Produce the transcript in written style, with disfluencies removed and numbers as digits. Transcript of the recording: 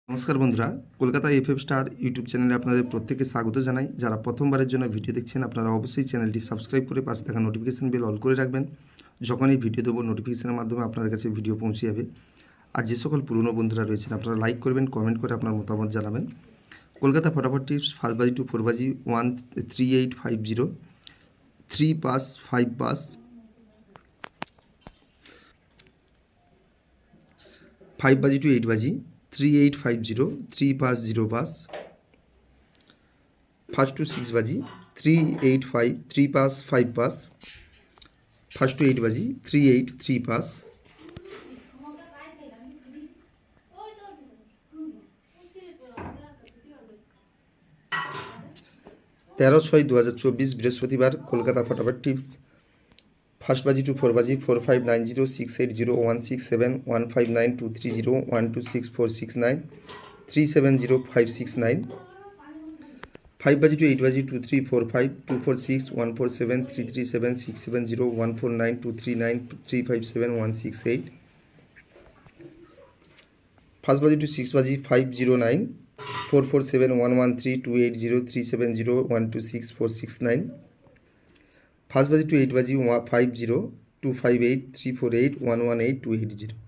নমস্কার বন্ধুরা, Kolkata FF star YouTube চ্যানেলে আপনাদের প্রত্যেককে স্বাগত জানাই। যারা প্রথমবারের জন্য ভিডিও দেখছেন আপনারা অবশ্যই চ্যানেলটি সাবস্ক্রাইব করে পাশে থাকা নোটিফিকেশান বেল অল করে রাখবেন। যখনই ভিডিও দেবো নোটিফিকেশানের মাধ্যমে আপনাদের কাছে ভিডিও পৌঁছে যাবে। আর যে সকল পুরনো বন্ধুরা রয়েছেন আপনারা লাইক করবেন, কমেন্ট করে আপনার মতামত জানাবেন। কলকাতা ফটাফট টিপস ফার্স্ট বাজি টু ফোর বাজি 13850 3 পাস 5 পাস 5 বাজি টু 8 বাজি 3850 3 পাস 0 পাস 1st to 6 বাজি 385 3 পাস 5 পাস 1st to 8 বাজি 38 3 পাস 13/6/2024 বৃহস্পতিবার কলকাতা ফটাফট টিপস ফার্স্ট বাজি টু ফোর বাজি 4590 680 167 159 230 126 469 370 569 5 বাজি টু 8 বাজি 2345 246 147 337 670 149 239 357 168 ফার্স্ট বাজি টু 6 বাজি 509 447 113 280 370 126 469 ফার্স্ট বাজি টু 8 বাজি 50 258 348 118 280